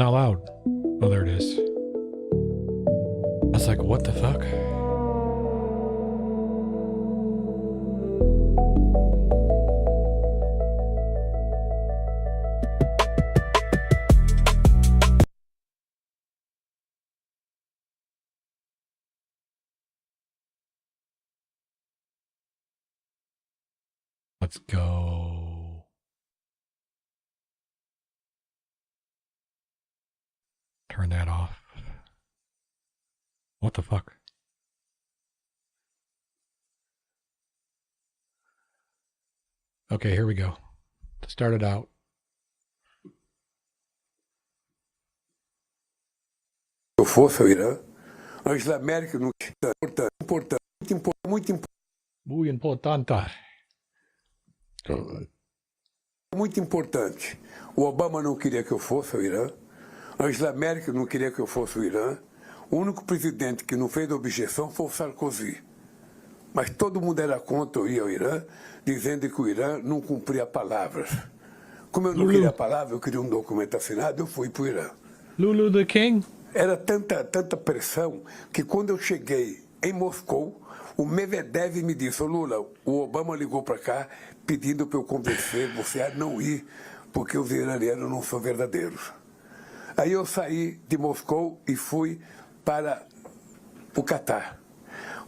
Not loud. Oh, there it is. I was like, what the fuck? Let's go. Turn that off. What the fuck? Okay, here we go. To start it out. Se eu fosse ao Irã, antes da América não tinha Muy importante. muito importante. O Obama não queria que eu fosse ao Irã. Antes da América não queria que eu fosse ao Irã. O único presidente que não fez objeção foi o Sarkozy. Mas todo mundo era contra eu ir ao Irã, dizendo que o Irã não cumpria palavras. Como eu não queria a palavra, eu queria um documento assinado, eu fui para o Irã. Lulu the King. Era tanta pressão que quando eu cheguei em Moscou, o Medvedev me disse: Lula, o Obama ligou para cá pedindo para eu convencer você a não ir, porque os iranianos não são verdadeiros. Aí eu saí de Moscou e fui para o Catar.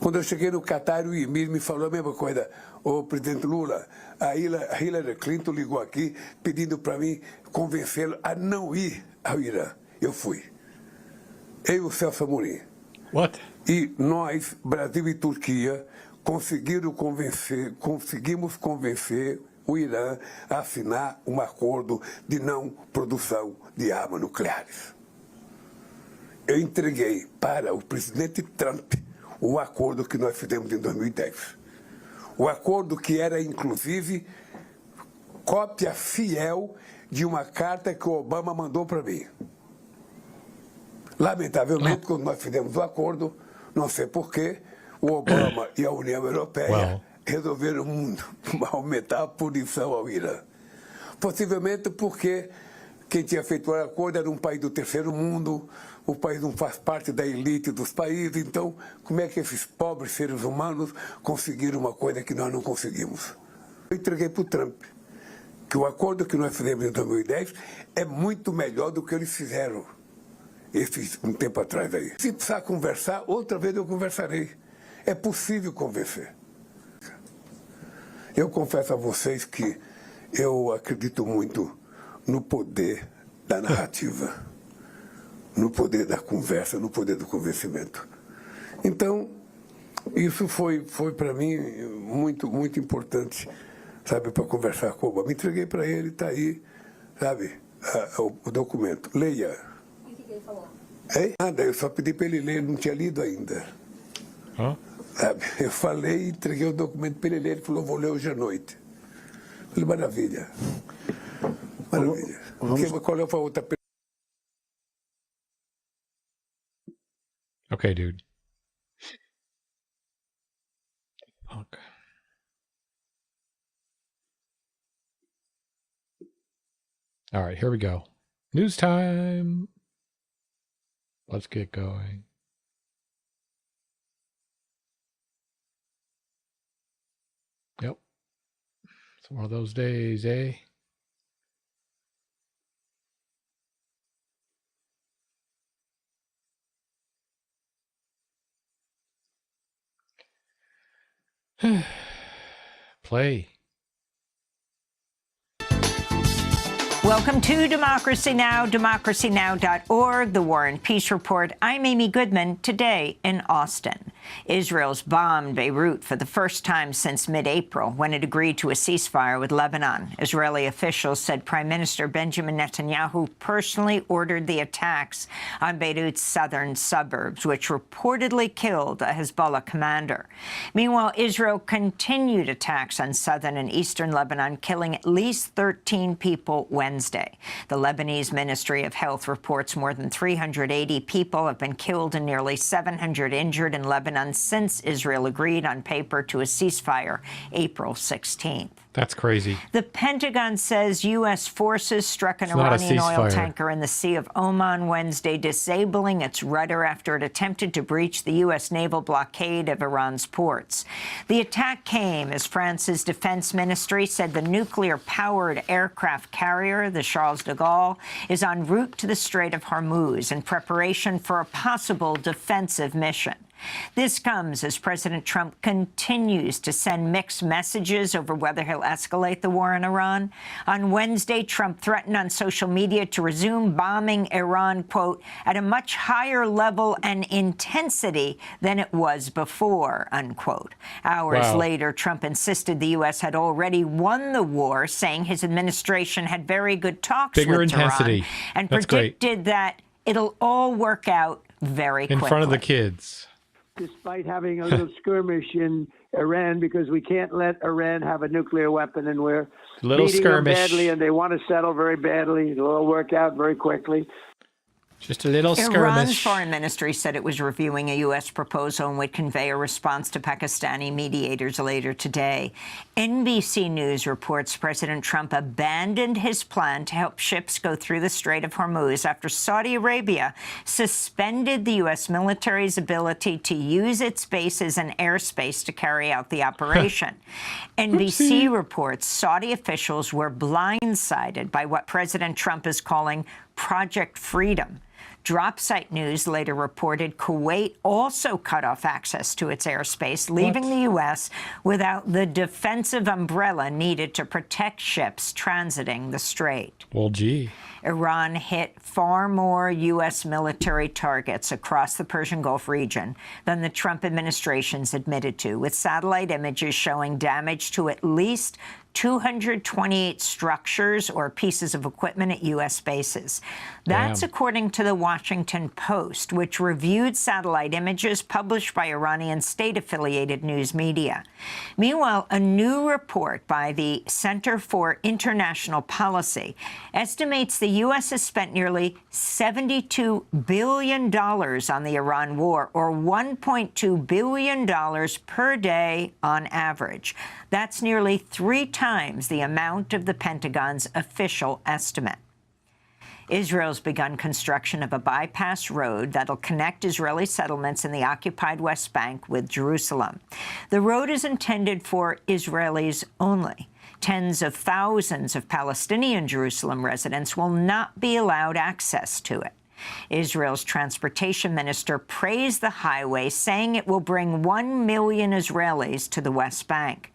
Quando eu cheguei no Catar, o Emir me falou a mesma coisa. O presidente Lula, a Hillary Clinton ligou aqui pedindo para mim convencê-lo a não ir ao Irã. Eu fui. Eu e o Celso Amorim. What? E nós, Brasil e Turquia, conseguimos convencer o Irã a assinar um acordo de não produção de armas nucleares. Eu entreguei para o presidente Trump o acordo que nós fizemos em 2010. O acordo que era, inclusive, cópia fiel de uma carta que o Obama mandou para mim. Lamentavelmente, quando nós fizemos o acordo, não sei porquê, o Obama e a União Europeia resolveram aumentar a punição ao Irã. Possivelmente porque quem tinha feito o acordo era um país do terceiro mundo, o país não faz parte da elite dos países, então como é que esses pobres seres humanos conseguiram uma coisa que nós não conseguimos? Eu entreguei para o Trump que o acordo que nós fizemos em 2010 é muito melhor do que eles fizeram um tempo atrás aí. Se precisar conversar, outra vez eu conversarei. É possível convencer. Eu confesso a vocês que eu acredito muito no poder da narrativa, no poder da conversa, no poder do convencimento. Então, isso foi para mim muito importante, sabe, para conversar com o Obama. Me entreguei para ele, está aí, sabe, o documento. Leia. E o que ele falou? Nada, eu só pedi para ele ler, ele não tinha lido ainda. Sabe, eu falei, entreguei o documento para ele ler, ele falou, vou ler hoje à noite. Eu falei, maravilha. Maravilha. Qual é a outra pergunta? Okay, dude. Fuck. All right, here we go. News time. Let's get going. Yep. It's one of those days, eh? Play. Welcome to Democracy Now!, democracynow.org, the War and Peace Report. I'm Amy Goodman, today in Austin. Israel's bombed Beirut for the first time since mid-April, when it agreed to a ceasefire with Lebanon. Israeli officials said Prime Minister Benjamin Netanyahu personally ordered the attacks on Beirut's southern suburbs, which reportedly killed a Hezbollah commander. Meanwhile, Israel continued attacks on southern and eastern Lebanon, killing at least 13 people Wednesday. The Lebanese Ministry of Health reports more than 380 people have been killed and nearly 700 injured in Lebanon Lebanon since Israel agreed on paper to a ceasefire April 16th. That's crazy. The Pentagon says U.S. forces struck an Iranian oil tanker in the Sea of Oman Wednesday, disabling its rudder after it attempted to breach the U.S. naval blockade of Iran's ports. The attack came as France's defense ministry said the nuclear-powered aircraft carrier, the Charles de Gaulle, is en route to the Strait of Hormuz in preparation for a possible defensive mission. This comes as President Trump continues to send mixed messages over whether he'll escalate the war in Iran. On Wednesday, Trump threatened on social media to resume bombing Iran, quote, at a much higher level and intensity than it was before, unquote. Hours later, Trump insisted the U.S. had already won the war, saying his administration had very good talks with Tehran and predicted that it'll all work out very quickly. In front of the kids. Despite having a little skirmish in Iran, because we can't let Iran have a nuclear weapon, and we're beating them badly, and they want to settle very badly. It'll all work out very quickly. Just a little skirmish. Iran's foreign ministry said it was reviewing a U.S. proposal and would convey a response to Pakistani mediators later today. NBC News reports President Trump abandoned his plan to help ships go through the Strait of Hormuz after Saudi Arabia suspended the U.S. military's ability to use its bases and airspace to carry out the operation. NBC reports Saudi officials were blindsided by what President Trump is calling Project Freedom. Dropsite News later reported Kuwait also cut off access to its airspace, leaving the U.S. without the defensive umbrella needed to protect ships transiting the strait. Well, gee. Iran hit far more U.S. military targets across the Persian Gulf region than the Trump administration's admitted to, with satellite images showing damage to at least 228 structures or pieces of equipment at U.S. bases. That's according to the Washington Post, which reviewed satellite images published by Iranian state-affiliated news media. Meanwhile, a new report by the Center for International Policy estimates the U.S. has spent nearly $72 billion on the Iran war, or $1.2 billion per day on average. That's nearly 3 times the amount of the Pentagon's official estimate. Israel's begun construction of a bypass road that'll connect Israeli settlements in the occupied West Bank with Jerusalem. The road is intended for Israelis only. Tens of thousands of Palestinian Jerusalem residents will not be allowed access to it. Israel's transportation minister praised the highway, saying it will bring 1 million Israelis to the West Bank.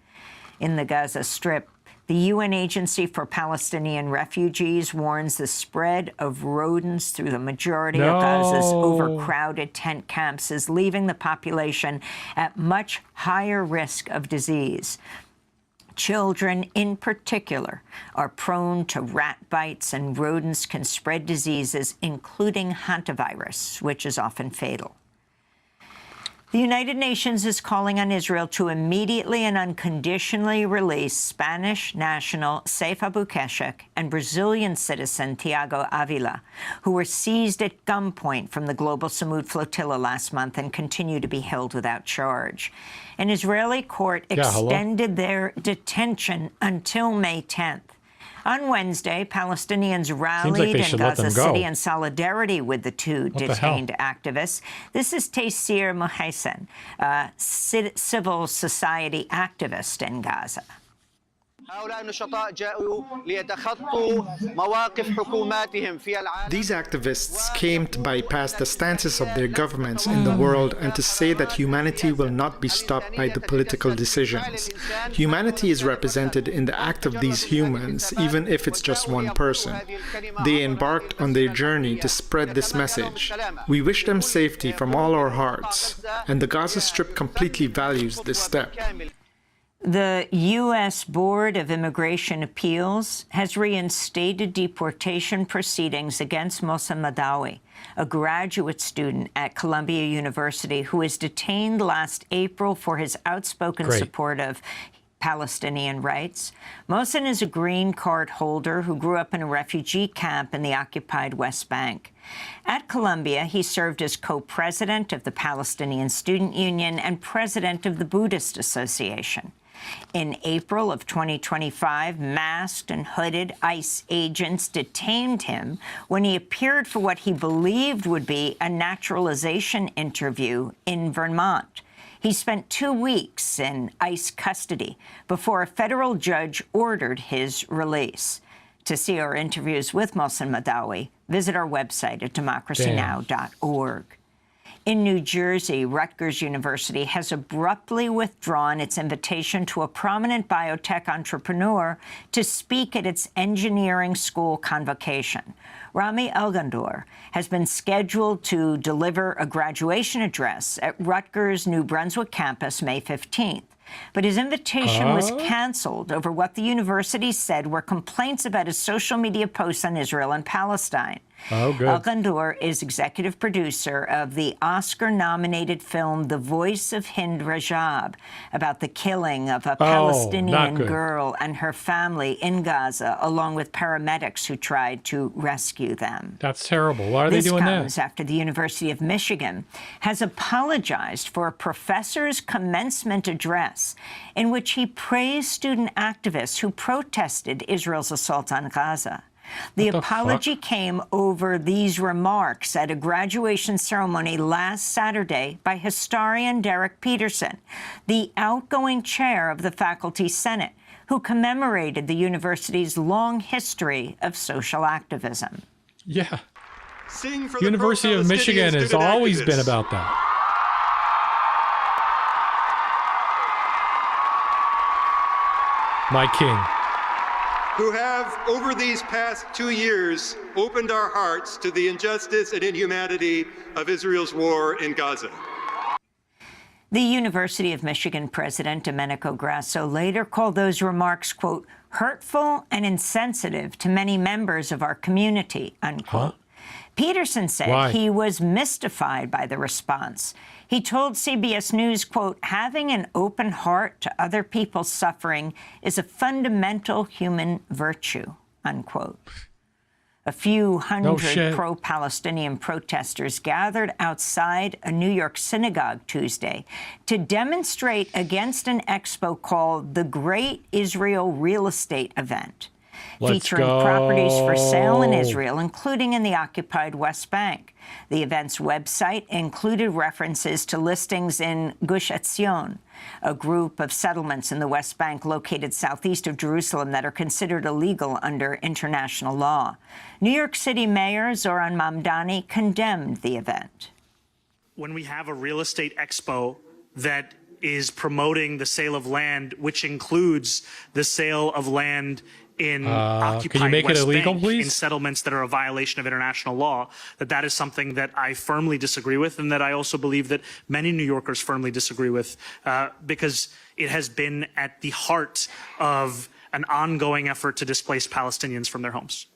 In the Gaza Strip, the UN Agency for Palestinian Refugees warns the spread of rodents through the majority of Gaza's overcrowded tent camps is leaving the population at much higher risk of disease. Children, in particular, are prone to rat bites, and rodents can spread diseases, including hantavirus, which is often fatal. The United Nations is calling on Israel to immediately and unconditionally release Spanish national Saif Abukeshek and Brazilian citizen Tiago Avila, who were seized at gunpoint from the Global Samud flotilla last month and continue to be held without charge. An Israeli court extended their detention until May 10th. On Wednesday, Palestinians rallied in Gaza City in solidarity with the two detained activists. This is Taysir Mohsen, a civil society activist in Gaza. These activists came to bypass the stances of their governments in the world and to say that humanity will not be stopped by the political decisions. Humanity is represented in the act of these humans, even if it's just one person. They embarked on their journey to spread this message. We wish them safety from all our hearts, and the Gaza Strip completely values this step. The U.S. Board of Immigration Appeals has reinstated deportation proceedings against Mohsen Madawi, a graduate student at Columbia University who was detained last April for his outspoken support of Palestinian rights. Mohsen is a green card holder who grew up in a refugee camp in the occupied West Bank. At Columbia, he served as co-president of the Palestinian Student Union and president of the Buddhist Association. In April of 2025, masked and hooded ICE agents detained him when he appeared for what he believed would be a naturalization interview in Vermont. He spent 2 weeks in ICE custody before a federal judge ordered his release. To see our interviews with Mohsen Madawi, visit our website at democracynow.org. In New Jersey, Rutgers University has abruptly withdrawn its invitation to a prominent biotech entrepreneur to speak at its engineering school convocation. Rami Elgandor has been scheduled to deliver a graduation address at Rutgers' New Brunswick campus May 15th. But his invitation was canceled over what the university said were complaints about his social media posts on Israel and Palestine. Oh, good. Elgandor is executive producer of the Oscar-nominated film The Voice of Hind Rajab, about the killing of a Palestinian girl and her family in Gaza, along with paramedics who tried to rescue them. That's terrible. Why are they doing that? This comes after the University of Michigan has apologized for a professor's commencement address in which he praised student activists who protested Israel's assault on Gaza. The apology came over these remarks at a graduation ceremony last Saturday by historian Derek Peterson, the outgoing chair of the Faculty Senate, who commemorated the university's long history of social activism. Yeah. University of Michigan has always been about that. My king. Who have, over these past 2 years, opened our hearts to the injustice and inhumanity of Israel's war in Gaza. The University of Michigan president, Domenico Grasso, later called those remarks, quote, hurtful and insensitive to many members of our community, unquote. Peterson said he was mystified by the response. He told CBS News, quote, having an open heart to other people's suffering is a fundamental human virtue, unquote. A few hundred pro-Palestinian protesters gathered outside a New York synagogue Tuesday to demonstrate against an expo called the Great Israel Real Estate Event, featuring properties for sale in Israel, including in the occupied West Bank. The event's website included references to listings in Gush Etzion, a group of settlements in the West Bank located southeast of Jerusalem that are considered illegal under international law. New York City Mayor Zoran Mamdani condemned the event. When we have a real estate expo that is promoting the sale of land, which includes the sale of land in occupied West Bank, in settlements that are a violation of international law, that is something that I firmly disagree with, and that I also believe that many New Yorkers firmly disagree with, because it has been at the heart of an ongoing effort to displace Palestinians from their homes.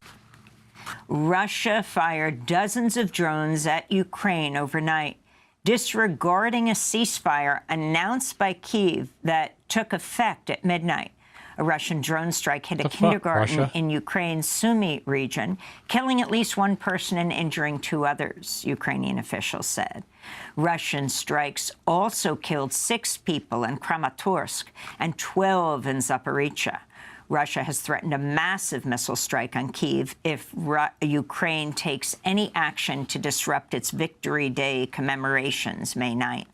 Russia fired dozens of drones at Ukraine overnight, disregarding a ceasefire announced by Kyiv that took effect at midnight. A Russian drone strike hit a kindergarten in Ukraine's Sumy region, killing at least one person and injuring 2 others, Ukrainian officials said. Russian strikes also killed 6 people in Kramatorsk and 12 in Zaporizhzhia. Russia has threatened a massive missile strike on Kyiv if Ukraine takes any action to disrupt its Victory Day commemorations May 9th.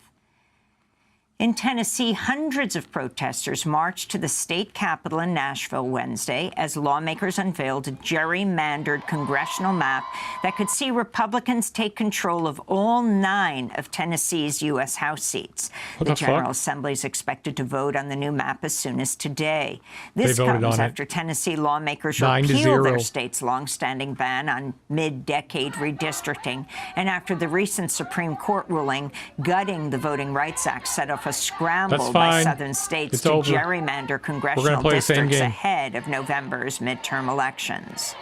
In Tennessee, hundreds of protesters marched to the state capitol in Nashville Wednesday as lawmakers unveiled a gerrymandered congressional map that could see Republicans take control of all 9 of Tennessee's U.S. House seats. The General Assembly is expected to vote on the new map as soon as today. This comes after Tennessee lawmakers repealed their state's longstanding ban on mid-decade redistricting, and after the recent Supreme Court ruling gutting the Voting Rights Act set off a scramble by southern states to gerrymander congressional districts ahead of November's midterm elections.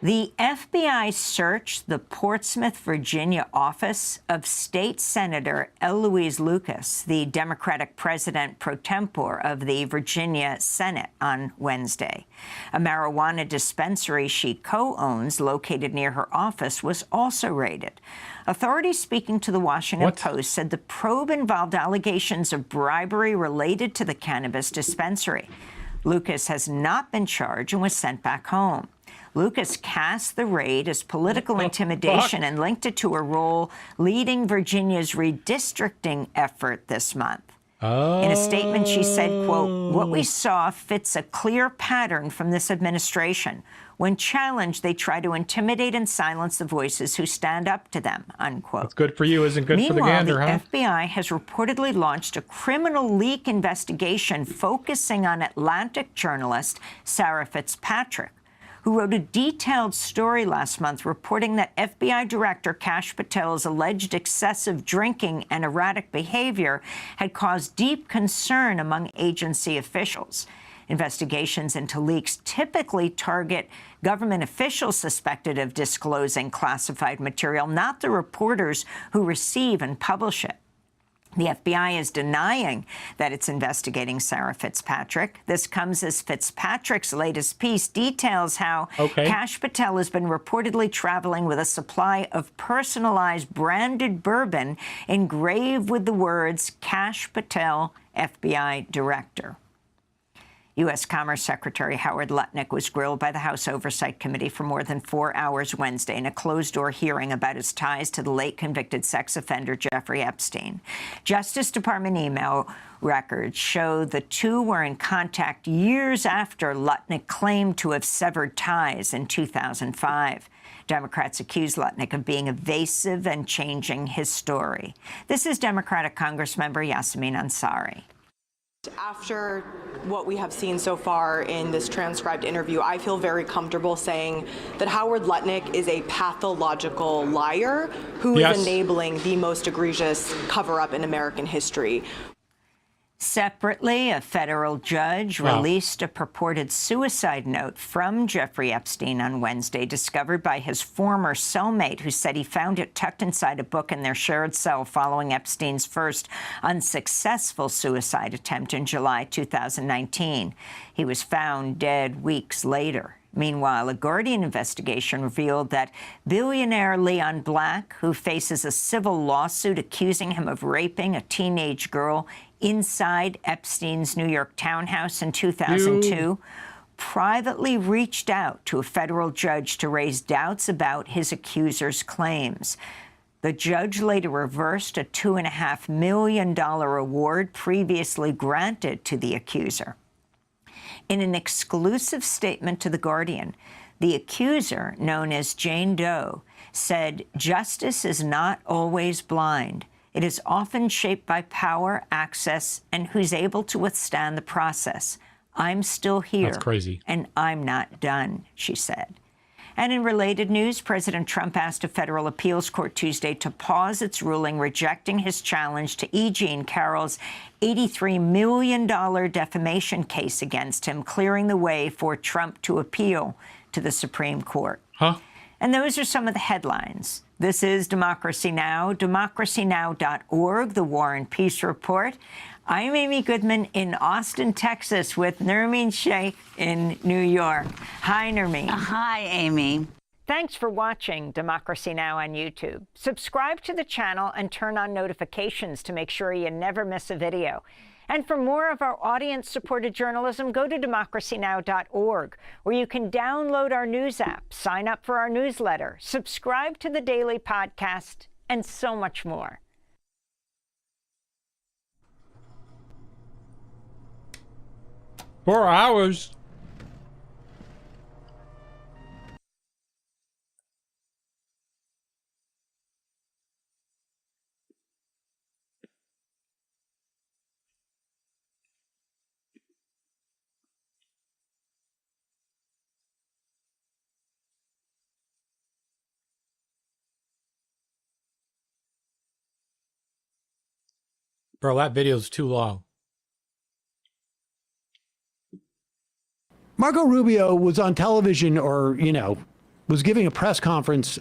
The FBI searched the Portsmouth, Virginia office of State Senator Eloise Lucas, the Democratic president pro tempore of the Virginia Senate, on Wednesday. A marijuana dispensary she co-owns, located near her office, was also raided. Authorities speaking to the Washington Post said the probe involved allegations of bribery related to the cannabis dispensary. Lucas has not been charged and was sent back home. Lucas cast the raid as political intimidation and linked it to her role leading Virginia's redistricting effort this month. In a statement, she said, quote, "What we saw fits a clear pattern from this administration. When challenged, they try to intimidate and silence the voices who stand up to them," unquote. What's good for you isn't good for the gander, huh? Meanwhile, the FBI has reportedly launched a criminal leak investigation focusing on Atlantic journalist Sarah Fitzpatrick, who wrote a detailed story last month reporting that FBI Director Kash Patel's alleged excessive drinking and erratic behavior had caused deep concern among agency officials. Investigations into leaks typically target government officials suspected of disclosing classified material, not the reporters who receive and publish it. The FBI is denying that it's investigating Sarah Fitzpatrick. This comes as Fitzpatrick's latest piece details how Kash Patel has been reportedly traveling with a supply of personalized branded bourbon engraved with the words Kash Patel, FBI Director. U.S. Commerce Secretary Howard Lutnick was grilled by the House Oversight Committee for more than 4 hours Wednesday in a closed-door hearing about his ties to the late convicted sex offender Jeffrey Epstein. Justice Department email records show the two were in contact years after Lutnick claimed to have severed ties in 2005. Democrats accuse Lutnick of being evasive and changing his story. This is Democratic Congressmember Yasmin Ansari. After what we have seen so far in this transcribed interview, I feel very comfortable saying that Howard Lutnick is a pathological liar who is enabling the most egregious cover-up in American history. Separately, a federal judge released a purported suicide note from Jeffrey Epstein on Wednesday, discovered by his former cellmate, who said he found it tucked inside a book in their shared cell following Epstein's first unsuccessful suicide attempt in July 2019. He was found dead weeks later. Meanwhile, a Guardian investigation revealed that billionaire Leon Black, who faces a civil lawsuit accusing him of raping a teenage girl inside Epstein's New York townhouse in 2002, privately reached out to a federal judge to raise doubts about his accuser's claims. The judge later reversed a $2.5 million award previously granted to the accuser. In an exclusive statement to The Guardian, the accuser, known as Jane Doe, said, "Justice is not always blind. It is often shaped by power, access, and who's able to withstand the process. I'm still here. That's crazy. And I'm not done," she said. And in related news, President Trump asked a federal appeals court Tuesday to pause its ruling rejecting his challenge to E. Jean Carroll's $83 million defamation case against him, clearing the way for Trump to appeal to the Supreme Court. And those are some of the headlines. This is Democracy Now!, democracynow.org, the War and Peace Report. I'm Amy Goodman in Austin, Texas, with Nermeen Sheikh in New York. Hi, Nermeen. Hi, Amy. Thanks for watching Democracy Now! On YouTube. Subscribe to the channel and turn on notifications to make sure you never miss a video. And for more of our audience-supported journalism, go to democracynow.org, where you can download our news app, sign up for our newsletter, subscribe to the daily podcast, and so much more. For hours. Bro, that video's too long. Marco Rubio was on television, or, you know, was giving a press conference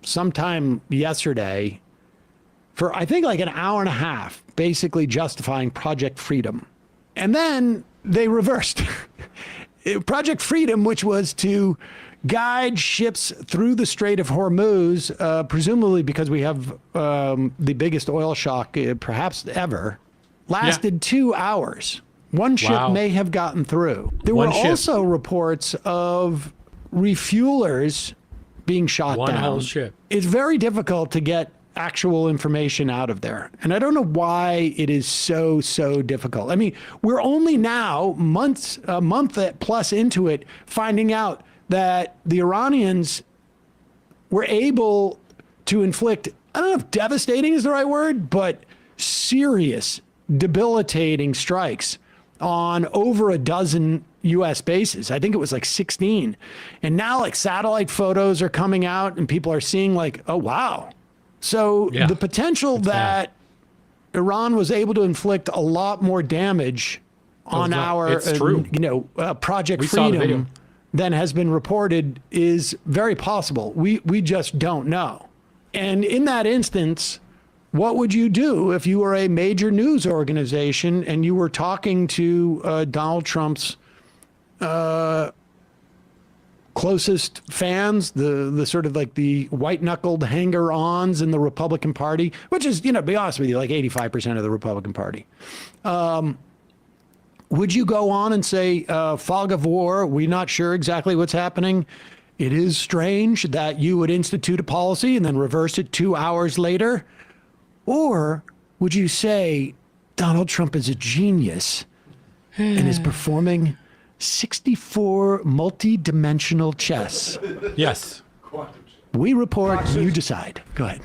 sometime yesterday for, I think, like an hour and a half, basically justifying Project Freedom. And then they reversed. Project Freedom, which was to guide ships through the Strait of Hormuz, presumably because we have the biggest oil shock perhaps ever, lasted 2 hours. One ship may have gotten through. There were also reports of refuelers being shot down. One whole ship. It's very difficult to get actual information out of there. And I don't know why it is so difficult. I mean, we're only now a month plus into it, finding out that the Iranians were able to inflict, I don't know if devastating is the right word, but serious, debilitating strikes on over a dozen U.S. bases. I think it was like 16. And now like satellite photos are coming out and people are seeing like, oh, wow. So the potential that Iran was able to inflict a lot more damage on our, Project Freedom than has been reported is very possible. We just don't know. And in that instance, what would you do if you were a major news organization and you were talking to Donald Trump's closest fans, the sort of like the white-knuckled hanger-ons in the Republican Party, which is, to be honest with you, like 85% of the Republican Party. Would you go on and say, fog of war, we're not sure exactly what's happening? It is strange that you would institute a policy and then reverse it 2 hours later? Or would you say Donald Trump is a genius and is performing 64 multi-dimensional chess? Yes. We report, you decide. Go ahead.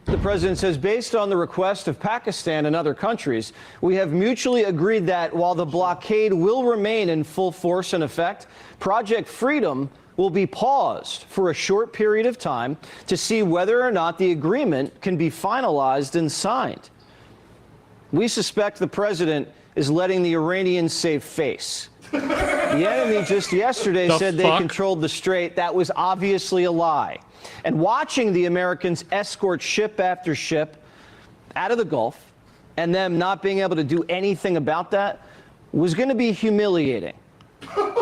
The president says, based on the request of Pakistan and other countries, we have mutually agreed that while the blockade will remain in full force and effect, Project Freedom will be paused for a short period of time to see whether or not the agreement can be finalized and signed. We suspect the president is letting the Iranians save face. The enemy just yesterday said they controlled the strait. That was obviously a lie. And watching the Americans escort ship after ship out of the Gulf and them not being able to do anything about that was going to be humiliating.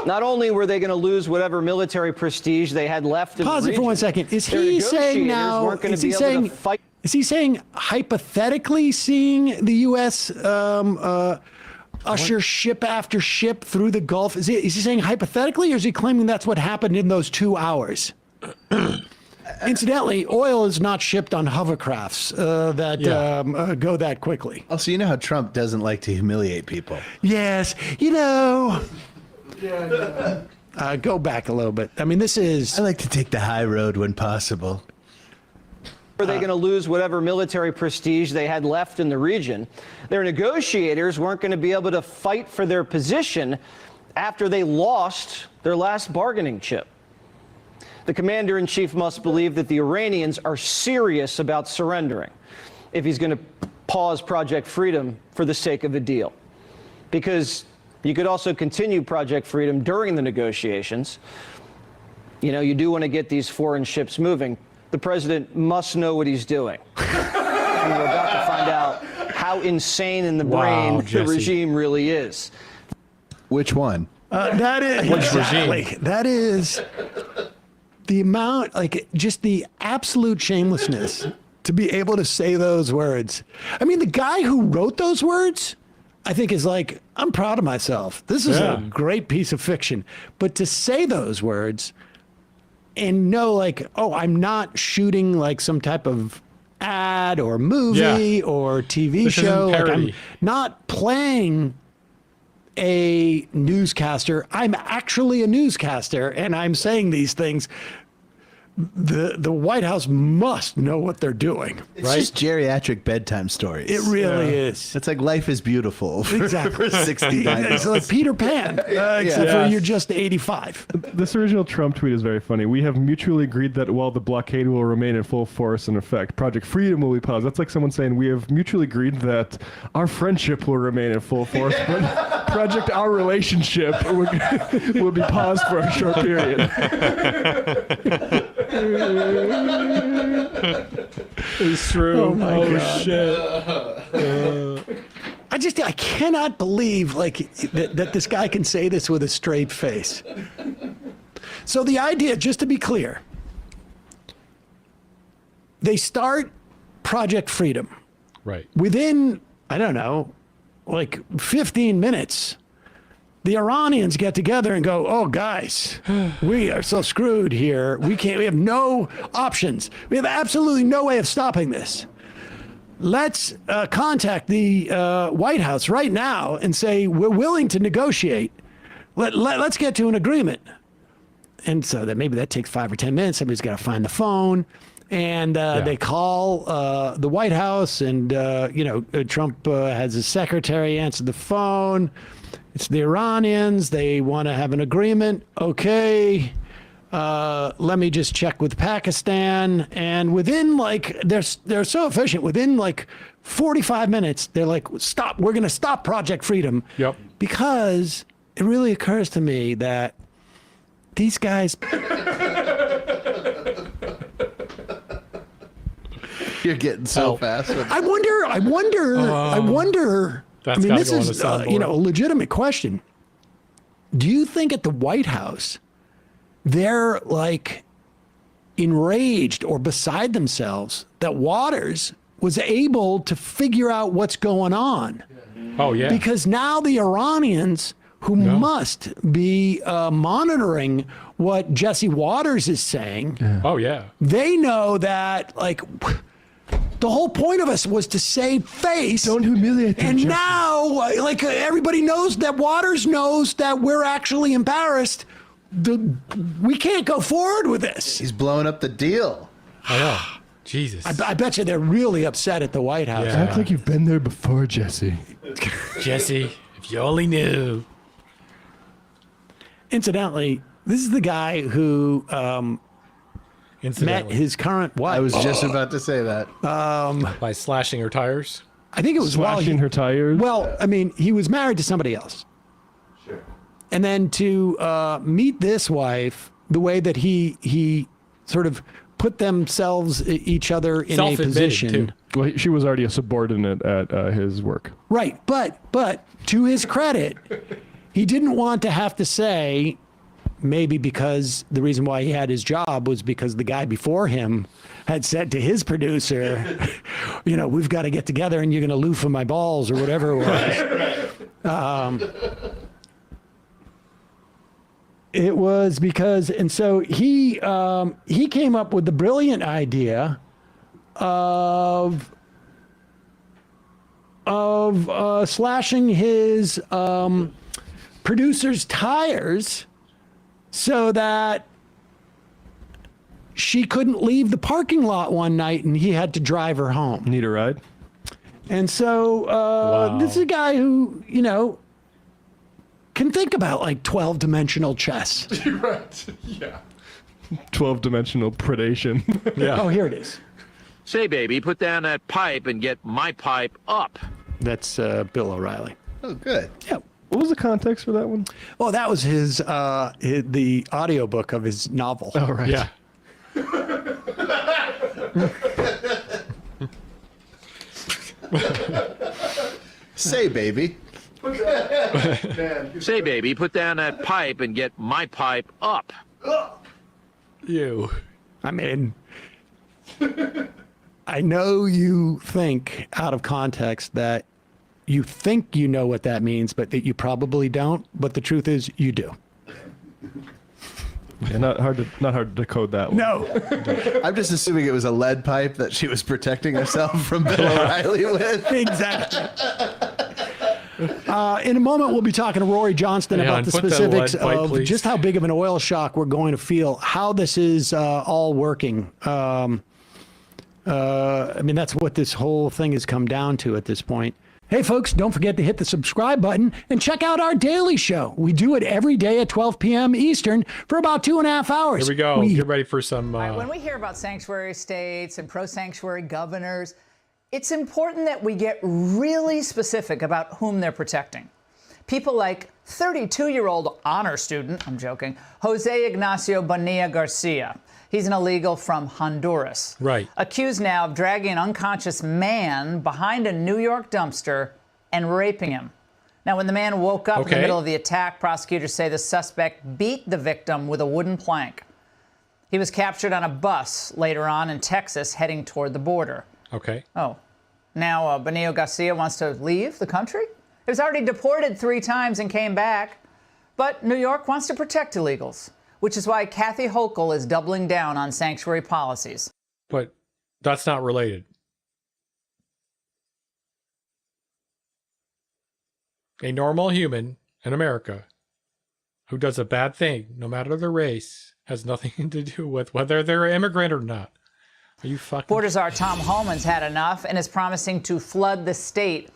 Not only were they going to lose whatever military prestige they had left in the region, pause it for 1 second. Is he saying now, is he saying hypothetically seeing the U.S. usher ship after ship through the Gulf? Is he saying hypothetically, or is he claiming that's what happened in those 2 hours? Incidentally, oil is not shipped on hovercrafts that go that quickly. Also, you know how Trump doesn't like to humiliate people. Yes, go back a little bit. I mean, this is... I like to take the high road when possible. Are they going to lose whatever military prestige they had left in the region? Their negotiators weren't going to be able to fight for their position after they lost their last bargaining chip. The commander-in-chief must believe that the Iranians are serious about surrendering if he's going to pause Project Freedom for the sake of a deal. Because you could also continue Project Freedom during the negotiations. You do want to get these foreign ships moving. The president must know what he's doing. And we're about to find out how insane in the brain the regime really is. Which one? That is exactly. That is the amount, just the absolute shamelessness to be able to say those words. I mean, the guy who wrote those words, I think, is like, I'm proud of myself. This is a great piece of fiction. But to say those words and know, I'm not shooting some type of ad or movie or TV show. I'm not playing a newscaster. I'm actually a newscaster, and I'm saying these things. The White House must know what they're doing. It's just geriatric bedtime stories. It really is. It's like Life is Beautiful for 69. It's like Peter Pan, except for you're just 85. This original Trump tweet is very funny. We have mutually agreed that while the blockade will remain in full force and effect, Project Freedom will be paused. That's like someone saying we have mutually agreed that our friendship will remain in full force, but Project Our Relationship will be paused for a short period. It's true. Oh my God. Shit. I cannot believe that this guy can say this with a straight face. So the idea, just to be clear, they start Project Freedom. Right. Within, I don't know, like 15 minutes, the Iranians get together and go, oh, guys, we are so screwed here. We have no options. We have absolutely no way of stopping this. Let's contact the White House right now and say, we're willing to negotiate. Let's get to an agreement. And so maybe that takes 5 or 10 minutes. Somebody's got to find the phone. And they call the White House, and, Trump has his secretary answer the phone. It's the Iranians. They want to have an agreement. Okay. Let me just check with Pakistan. And within they're so efficient. Within 45 minutes, they're like, stop. We're going to stop Project Freedom. Yep. Because it really occurs to me that these guys. You're getting so fast. I wonder. That's this is a legitimate question. Do you think at the White House they're enraged or beside themselves that Waters was able to figure out what's going on? Oh yeah. Because now the Iranians, who must be monitoring what Jesse Waters is saying, oh yeah, they know that the whole point of us was to save face. Don't humiliate them. And now, everybody knows that Waters knows that we're actually embarrassed. We can't go forward with this. He's blowing up the deal. I know. Jesus. I bet you they're really upset at the White House. Yeah. Act like you've been there before, Jesse. Jesse, if you only knew. Incidentally, this is the guy who met his current wife. I was just about to say that. By slashing her tires? I think it was slashing her tires. Well, I mean, he was married to somebody else. Sure. And then to meet this wife, the way that he sort of put themselves each other in a position. Too. Well, she was already a subordinate at his work. Right, but to his credit, he didn't want to have to say, maybe because the reason why he had his job was because the guy before him had said to his producer, we've got to get together and you're going to loofah my balls or whatever it was. It was because, and so he came up with the brilliant idea of slashing his producer's tires so that she couldn't leave the parking lot one night and he had to drive her home. Need a ride? And so this is a guy who, can think about 12-dimensional chess. Right. Yeah. 12-dimensional predation. Yeah. Oh, here it is. Say, baby, put down that pipe and get my pipe up. That's Bill O'Reilly. Oh, good. Yeah. What was the context for that one? Oh, that was the audiobook of his novel. Oh, right. Yeah. Say, baby. Say, baby, put down that pipe and get my pipe up. You. I mean, I know you think out of context that you think you know what that means, but that you probably don't. But the truth is, you do. Yeah, not hard to decode that one. No. I'm just assuming it was a lead pipe that she was protecting herself from Bill O'Reilly with. Exactly. In a moment, we'll be talking to Rory Johnston about the specifics of just how big of an oil shock we're going to feel, how this is all working. I mean, that's what this whole thing has come down to at this point. Hey, folks, don't forget to hit the subscribe button and check out our daily show. We do it every day at 12 p.m. Eastern for about 2.5 hours. Here we go. Get ready for some... When we hear about sanctuary states and pro-sanctuary governors, it's important that we get really specific about whom they're protecting. People like 32-year-old honor student, I'm joking, Jose Ignacio Bonilla Garcia. He's an illegal from Honduras. Right. Accused now of dragging an unconscious man behind a New York dumpster and raping him. Now, when the man woke up in the middle of the attack, prosecutors say the suspect beat the victim with a wooden plank. He was captured on a bus later on in Texas heading toward the border. Okay. Oh, now Bonilla Garcia wants to leave the country? He was already deported 3 times and came back. But New York wants to protect illegals, which is why Kathy Hochul is doubling down on sanctuary policies. But that's not related. A normal human in America who does a bad thing, no matter their race, has nothing to do with whether they're an immigrant or not. Are you fucking... Border Czar Tom Homan's had enough and is promising to flood the state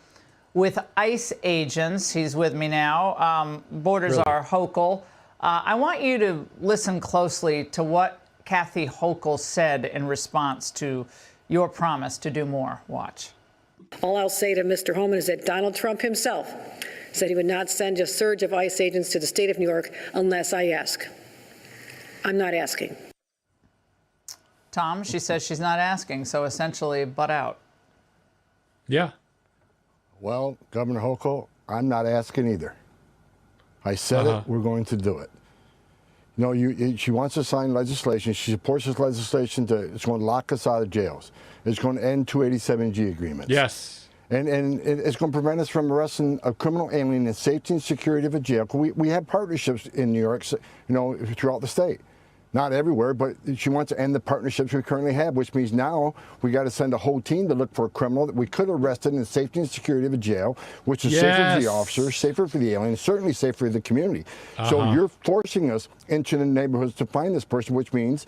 with ICE agents. He's with me now. Border Czar Hochul. I want you to listen closely to what Kathy Hochul said in response to your promise to do more. Watch. All I'll say to Mr. Homan is that Donald Trump himself said he would not send a surge of ICE agents to the state of New York unless I ask. I'm not asking. Tom, she says she's not asking, so essentially butt out. Yeah. Well, Governor Hochul, I'm not asking either. I said it, we're going to do it. You know, she wants to sign legislation. She supports this legislation it's going to lock us out of jails. It's going to end 287G agreements. Yes. And it's going to prevent us from arresting a criminal alien in safety and security of a jail. We have partnerships in New York, you know, throughout the state. Not everywhere, but she wants to end the partnerships we currently have, which means now we got to send a whole team to look for a criminal that we could have arrested in safety and security of a jail, which is safer for the officer, safer for the alien, certainly safer for the community. So you're forcing us into the neighborhoods to find this person, which means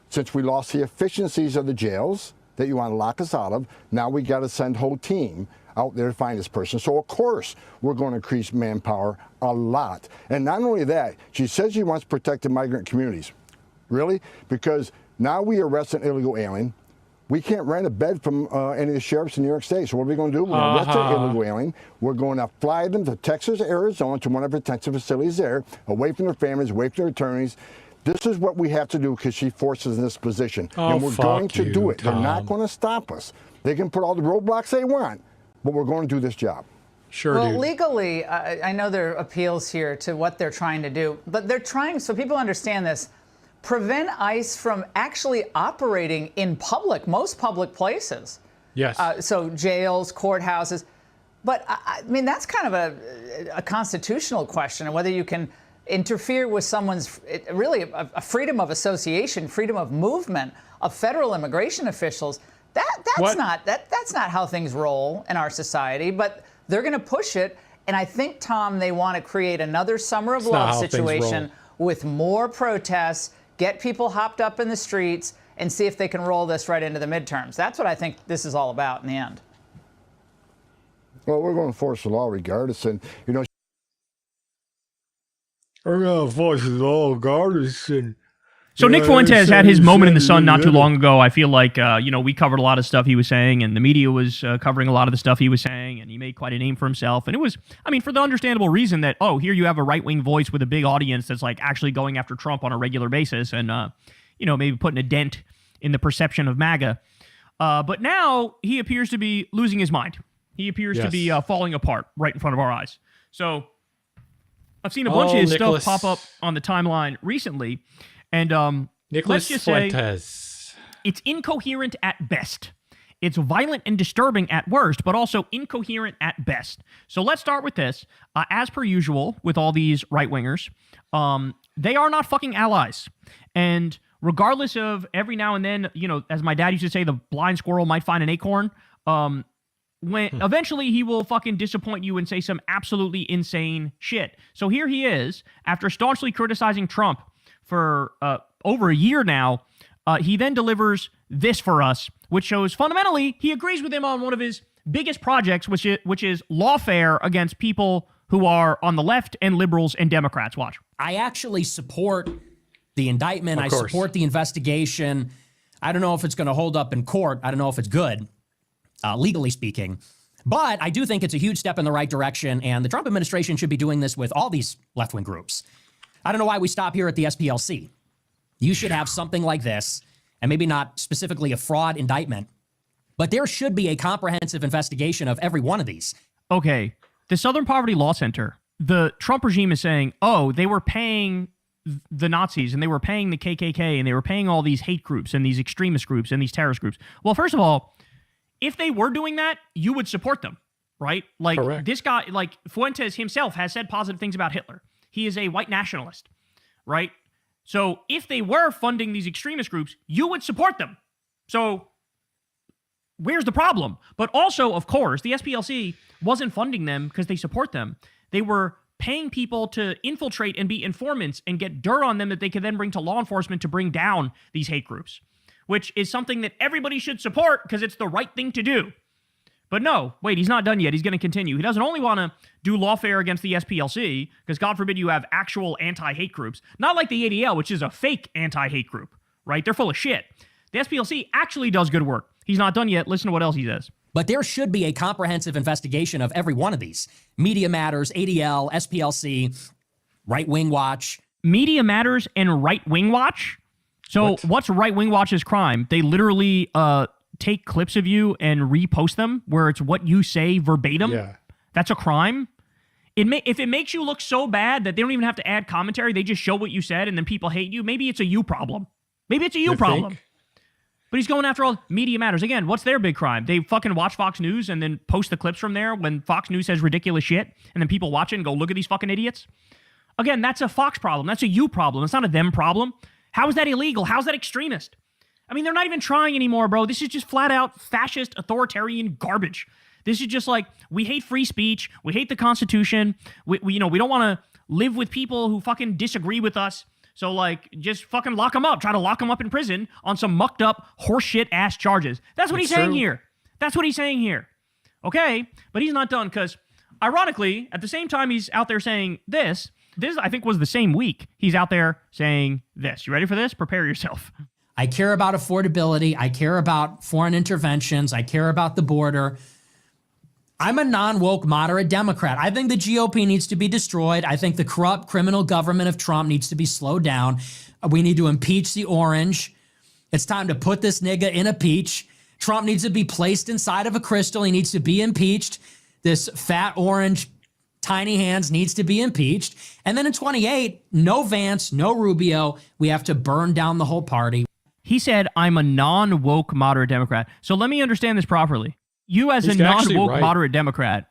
since we lost the efficiencies of the jails that you want to lock us out of, now we got to send a whole team out there to find this person. So of course we're going to increase manpower a lot. And not only that, she says she wants to protect the migrant communities. Really? Because now we arrest an illegal alien. We can't rent a bed from any of the sheriffs in New York State. So what are we going to do? We're going to arrest an illegal alien. We're going to fly them to Texas or Arizona to one of our detention facilities there, away from their families, away from their attorneys. This is what we have to do because she forces us in this position. And we're going to do it. They're not going to stop us. They can put all the roadblocks they want, but we're going to do this job. Sure, well, legally, I know there are appeals here to what they're trying to do, but they're trying, so people understand this, prevent ICE from actually operating in public, most public places. Yes. So jails, courthouses. But, I mean, that's kind of a constitutional question, whether you can interfere with someone's, really, a freedom of association, freedom of movement of federal immigration officials. That's not how things roll in our society, but they're going to push it. And I think, Tom, they want to create another summer of love situation with more protests, get people hopped up in the streets, and see if they can roll this right into the midterms. That's what I think this is all about in the end. Well, we're going to enforce the law regardless. And, you know, we're going to enforce the law regardless. And so Nick Fuentes had his moment in the sun not too long ago. I feel like, you know, we covered a lot of stuff he was saying, and the media was covering a lot of the stuff he was saying, and he made quite a name for himself. And it was, I mean, for the understandable reason that, oh, here you have a right-wing voice with a big audience that's like actually going after Trump on a regular basis and, you know, maybe putting a dent in the perception of MAGA. But now he appears to be losing his mind. He appears to be falling apart right in front of our eyes. So I've seen a bunch of his stuff pop up on the timeline recently. And let's just say it's incoherent at best. It's violent and disturbing at worst, but also incoherent at best. So let's start with this. As per usual with all these right-wingers, they are not fucking allies. And regardless of every now and then, you know, as my dad used to say, the blind squirrel might find an acorn. When eventually he will fucking disappoint you and say some absolutely insane shit. So here he is, after staunchly criticizing Trump for over a year now, he then delivers this for us, which shows fundamentally he agrees with him on one of his biggest projects, which is lawfare against people who are on the left and liberals and Democrats. Watch. I actually support the indictment. I support the investigation. I don't know if it's going to hold up in court. I don't know if it's good, legally speaking. But I do think it's a huge step in the right direction, and the Trump administration should be doing this with all these left-wing groups. I don't know why we stop here at the SPLC. You should have something like this, and maybe not specifically a fraud indictment, but there should be a comprehensive investigation of every one of these. Okay, the Southern Poverty Law Center, the Trump regime is saying, oh, they were paying the Nazis and they were paying the KKK and they were paying all these hate groups and these extremist groups and these terrorist groups. Well, first of all, if they were doing that, you would support them, right? Like Correct. This guy, like Fuentes himself has said positive things about Hitler. He is a white nationalist, right? So if they were funding these extremist groups, you would support them. So where's the problem? But also, of course, the SPLC wasn't funding them because they support them. They were paying people to infiltrate and be informants and get dirt on them that they could then bring to law enforcement to bring down these hate groups, which is something that everybody should support because it's the right thing to do. But no, wait, he's not done yet. He's going to continue. He doesn't only want to do lawfare against the SPLC, because God forbid you have actual anti-hate groups. Not like the ADL, which is a fake anti-hate group, right? They're full of shit. The SPLC actually does good work. He's not done yet. Listen to what else he says. But there should be a comprehensive investigation of every one of these. Media Matters, ADL, SPLC, Right Wing Watch. Media Matters and Right Wing Watch? So what's Right Wing Watch's crime? They literally take clips of you and repost them where it's what you say verbatim. Yeah. That's a crime. If it makes you look so bad that they don't even have to add commentary, they just show what you said and then people hate you, maybe it's a you problem. Maybe it's a you problem. Think? But he's going after all Media Matters. Again, what's their big crime? They fucking watch Fox News and then post the clips from there when Fox News says ridiculous shit and then people watch it and go, look at these fucking idiots. Again, that's a Fox problem. That's a you problem. It's not a them problem. How is that illegal? How is that extremist? I mean, they're not even trying anymore, bro. This is just flat out fascist, authoritarian garbage. This is just like, we hate free speech. We hate the Constitution. We don't want to live with people who fucking disagree with us. So, like, just fucking lock them up. Try to lock them up in prison on some mucked up horseshit ass charges. That's what he's saying here. That's what he's saying here. Okay, but he's not done because, ironically, at the same time he's out there saying this, I think, was the same week he's out there saying this. You ready for this? Prepare yourself. I care about affordability. I care about foreign interventions. I care about the border. I'm a non-woke moderate Democrat. I think the GOP needs to be destroyed. I think the corrupt criminal government of Trump needs to be slowed down. We need to impeach the orange. It's time to put this nigga in a peach. Trump needs to be placed inside of a crystal. He needs to be impeached. This fat orange tiny hands needs to be impeached. And then in 28, no Vance, no Rubio. We have to burn down the whole party. He said, I'm a non-woke moderate Democrat. So let me understand this properly. You as a non-woke moderate Democrat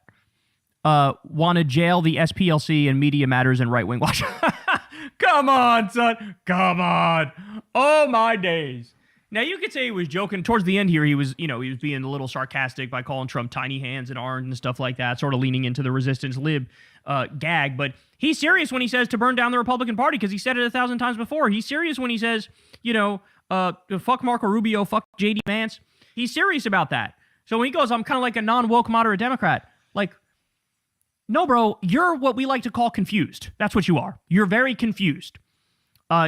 want to jail the SPLC and Media Matters and Right Wing Watch. Come on, son. Come on. Oh, my days. Now, you could say he was joking. Towards the end here, he was being a little sarcastic by calling Trump tiny hands and orange and stuff like that, sort of leaning into the resistance lib gag. But he's serious when he says to burn down the Republican Party, because he said it 1,000 times before. He's serious when he says, fuck Marco Rubio, fuck J.D. Vance. He's serious about that. So when he goes, I'm kind of like a non-woke moderate Democrat. Like, no, bro, you're what we like to call confused. That's what you are. You're very confused.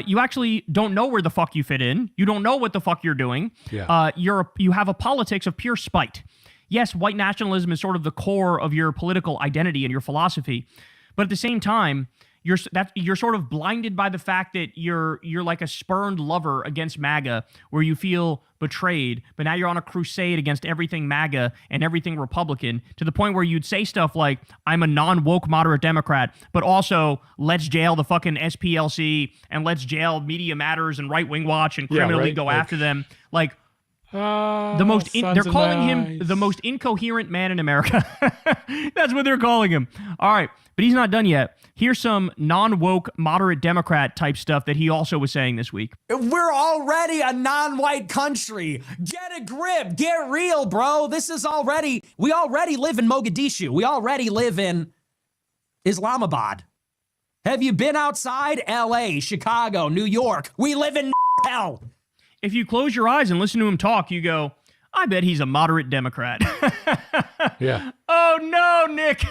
You actually don't know where the fuck you fit in. You don't know what the fuck you're doing. Yeah. You have a politics of pure spite. Yes, white nationalism is sort of the core of your political identity and your philosophy. But at the same time, you're sort of blinded by the fact that you're like a spurned lover against MAGA, where you feel betrayed, but now you're on a crusade against everything MAGA and everything Republican, to the point where you'd say stuff like, I'm a non-woke moderate Democrat, but also let's jail the fucking SPLC and let's jail Media Matters and Right Wing Watch and criminally go after them. Like, they're calling him the most incoherent man in America. That's what they're calling him. All right, but he's not done yet. Here's some non-woke moderate Democrat type stuff that he also was saying this week. We're already a non-white country. Get a grip. Get real, bro. We already live in Mogadishu. We already live in Islamabad. Have you been outside? LA, Chicago, New York. We live in hell. If you close your eyes and listen to him talk, you go, I bet he's a moderate Democrat. Yeah. Oh no, Nick.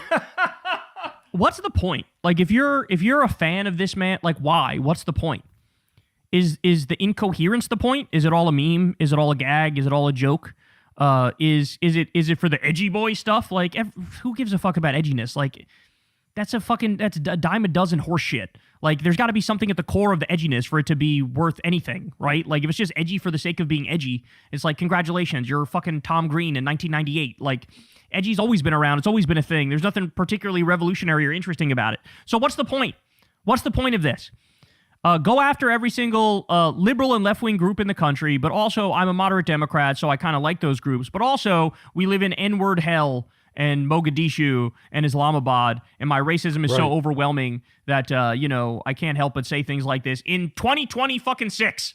What's the point? Like, if you're a fan of this man, like, why? What's the point? Is the incoherence the point? Is it all a meme? Is it all a gag? Is it all a joke? Is it for the edgy boy stuff? Like, who gives a fuck about edginess? Like, that's a dime a dozen horse shit. Like, there's got to be something at the core of the edginess for it to be worth anything, right? Like, if it's just edgy for the sake of being edgy, it's like, congratulations, you're fucking Tom Green in 1998. Like, edgy's always been around. It's always been a thing. There's nothing particularly revolutionary or interesting about it. So what's the point? What's the point of this? Go after every single liberal and left-wing group in the country, but also I'm a moderate Democrat, so I kind of like those groups. But also, we live in N-word hell and Mogadishu and Islamabad, and my racism is so overwhelming that, I can't help but say things like this in 2026.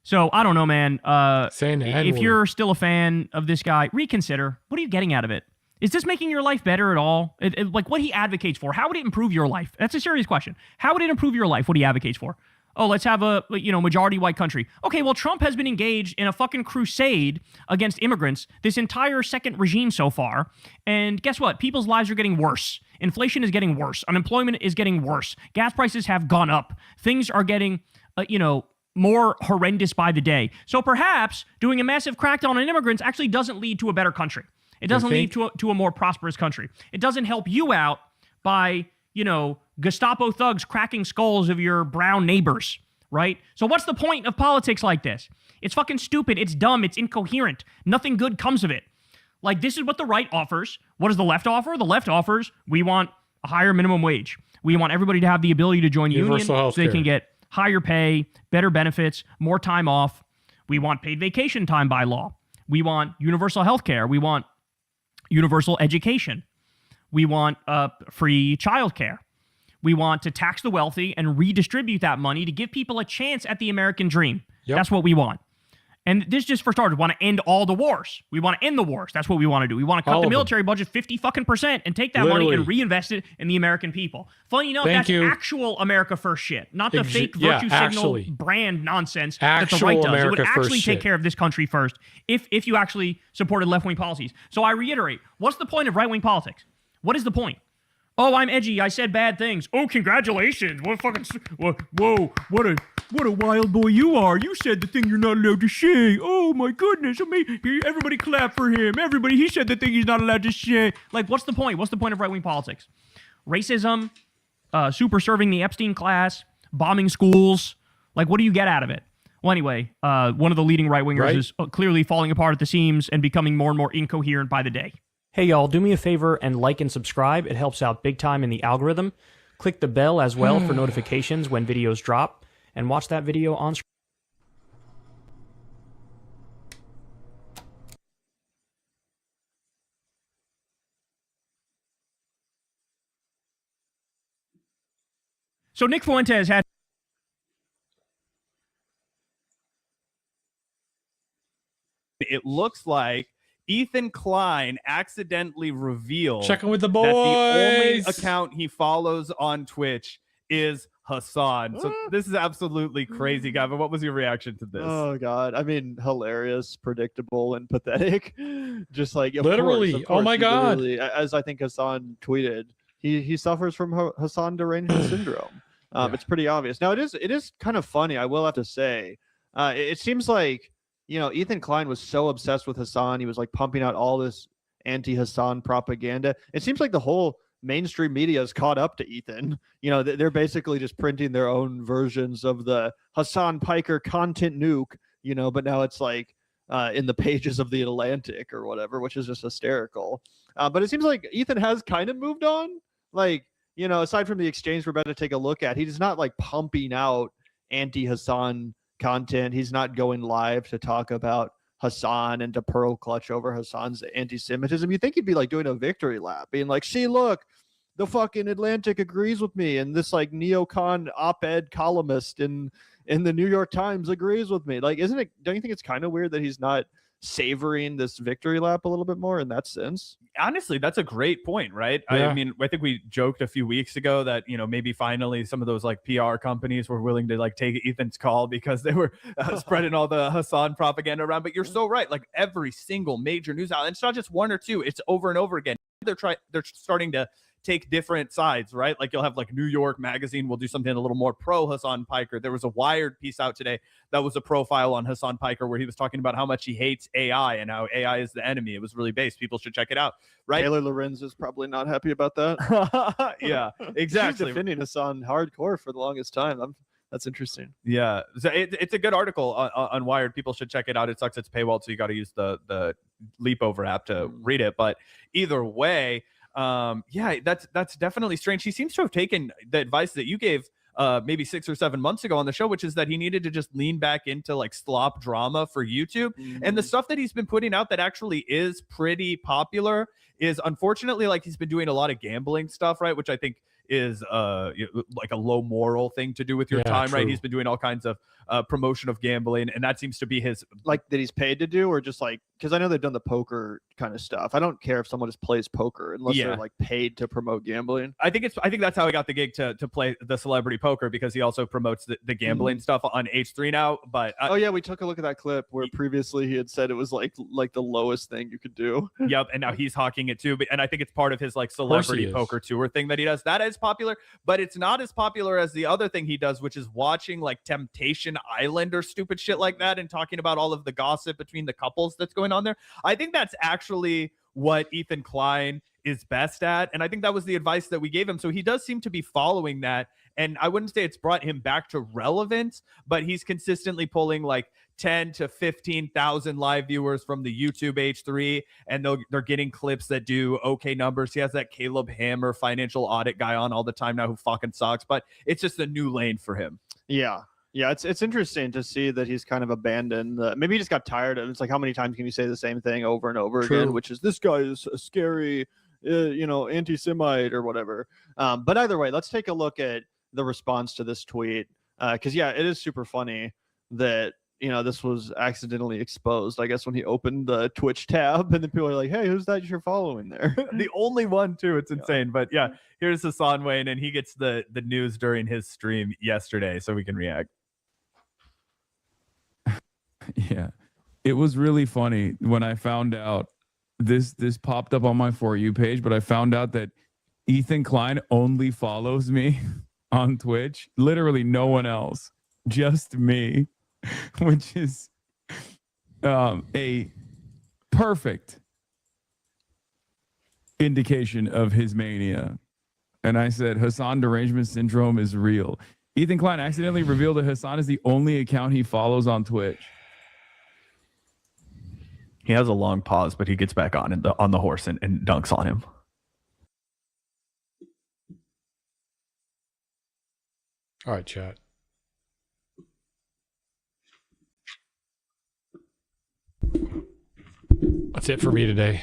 So, I don't know, man. If you're still a fan of this guy, reconsider. What are you getting out of it? Is this making your life better at all? Like, what he advocates for, how would it improve your life? That's a serious question. How would it improve your life, what he advocates for? Oh, let's have a, majority white country. Okay, well, Trump has been engaged in a fucking crusade against immigrants this entire second regime so far. And guess what? People's lives are getting worse. Inflation is getting worse. Unemployment is getting worse. Gas prices have gone up. Things are getting, more horrendous by the day. So perhaps doing a massive crackdown on immigrants actually doesn't lead to a better country. It doesn't lead to a more prosperous country. It doesn't help you out by, Gestapo thugs cracking skulls of your brown neighbors, right? So what's the point of politics like this? It's fucking stupid. It's dumb. It's incoherent. Nothing good comes of it. Like, this is what the right offers. What does the left offer? The left offers, we want a higher minimum wage. We want everybody to have the ability to join unions so they can get higher pay, better benefits, more time off. We want paid vacation time by law. We want universal health care. We want universal education. We want free childcare. We want to tax the wealthy and redistribute that money to give people a chance at the American dream. Yep. That's what we want. And this just for starters, we want to end all the wars. We want to end the wars. That's what we want to do. We want to cut the military budget 50% and take that money and reinvest it in the American people. Funny enough, that's actual America First shit, not the fake virtue signal brand nonsense that the right does. America it would actually take care of this country first if you actually supported left-wing policies. So I reiterate, what's the point of right-wing politics? What is the point? Oh, I'm edgy. I said bad things. Oh, congratulations. What a wild boy you are. You said the thing you're not allowed to say. Oh, my goodness. Everybody clap for him. Everybody, he said the thing he's not allowed to say. Like, what's the point? What's the point of right-wing politics? Racism, super serving the Epstein class, bombing schools. Like, what do you get out of it? Well, anyway, one of the leading right-wingers is clearly falling apart at the seams and becoming more and more incoherent by the day. Hey y'all, do me a favor and like and subscribe. It helps out big time in the algorithm. Click the bell as well for notifications when videos drop, and watch that video on screen. So Nick Fuentes had... It looks like Ethan Klein accidentally revealed checking with the boys that the only account he follows on Twitch is Hasan. So this is absolutely crazy, Gavin. What was your reaction to this? Oh God, I mean, hilarious, predictable, and pathetic. Just like literally, of course, oh my God! As I think Hasan tweeted, he suffers from Hasan derangement syndrome. It's pretty obvious. Now it is kind of funny. I will have to say, it seems like, Ethan Klein was so obsessed with Hasan. He was like pumping out all this anti-Hasan propaganda. It seems like the whole mainstream media has caught up to Ethan. They're basically just printing their own versions of the Hasan Piker content nuke, but now it's like in the pages of the Atlantic or whatever, which is just hysterical. But it seems like Ethan has kind of moved on. Like, aside from the exchange we're about to take a look at, he's not like pumping out anti-Hasan content. He's not going live to talk about Hasan and to pearl clutch over Hasan's anti-Semitism. You think he'd be like doing a victory lap, being like, see, look, the fucking Atlantic agrees with me, and this like neocon op-ed columnist in the New York Times agrees with me. Like, don't you think it's kind of weird that he's not savoring this victory lap a little bit more in that sense? Honestly, that's a great point, right? Yeah. I mean, I think we joked a few weeks ago that, maybe finally some of those like PR companies were willing to like take Ethan's call because they were spreading all the Hasan propaganda around. But you're so right. Like every single major news outlet, it's not just one or two, it's over and over again. They're starting to take different sides, right? Like you'll have like New York Magazine will do something a little more pro Hasan Piker. There was a Wired piece out today that was a profile on Hasan Piker where he was talking about how much he hates AI and how AI is the enemy. It was really based. People should check it out, right? Taylor Lorenz is probably not happy about that. Yeah, exactly. He's defending Hasan hardcore for the longest time. That's interesting. Yeah, so it's a good article on Wired. People should check it out. It sucks it's paywalled, so you got to use the Leapover app to read it. But either way, yeah, that's definitely strange. He seems to have taken the advice that you gave maybe 6 or 7 months ago on the show, which is that he needed to just lean back into like slop drama for YouTube. And the stuff that he's been putting out that actually is pretty popular is unfortunately like he's been doing a lot of gambling stuff, right? Which I think is like a low moral thing to do with your time, right? He's been doing all kinds of promotion of gambling, and that seems to be his like that he's paid to do, or just like, because I know they've done the poker kind of stuff. I don't care if someone just plays poker unless they're like paid to promote gambling. I think that's how he got the gig to play the celebrity poker, because he also promotes the gambling stuff on H3 now. But oh yeah, we took a look at that clip where previously he had said it was like the lowest thing you could do. Yep, and now he's hawking it too. And I think it's part of his like celebrity poker tour thing that he does. That is popular, but it's not as popular as the other thing he does, which is watching like Temptation Island or stupid shit like that and talking about all of the gossip between the couples that's going on there. I think that's actually what Ethan Klein is best at, and I think that was the advice that we gave him. So he does seem to be following that, and I wouldn't say it's brought him back to relevance, but he's consistently pulling like 10 to 15,000 live viewers from the YouTube H3, and they're getting clips that do okay numbers. He has that Caleb Hammer financial audit guy on all the time now who fucking sucks, but it's just a new lane for him. Yeah, it's interesting to see that he's kind of abandoned. Maybe he just got tired of it. It's like, how many times can you say the same thing over and over again, which is this guy is a scary, anti-Semite or whatever. But either way, let's take a look at the response to this tweet, because it is super funny that this was accidentally exposed, I guess, when he opened the Twitch tab, and then people are like, hey, who's that you're following there? The only one too. It's insane. But yeah, here's Hasan Wayne, and he gets the news during his stream yesterday, so we can react. Yeah, it was really funny when I found out this popped up on my For You page, but I found out that Ethan Klein only follows me on Twitch. Literally no one else, just me, which is a perfect indication of his mania. And I said, Hasan derangement syndrome is real. Ethan Klein accidentally revealed that Hasan is the only account he follows on Twitch. He has a long pause, but he gets back on the horse and dunks on him. All right, chat. That's it for me today.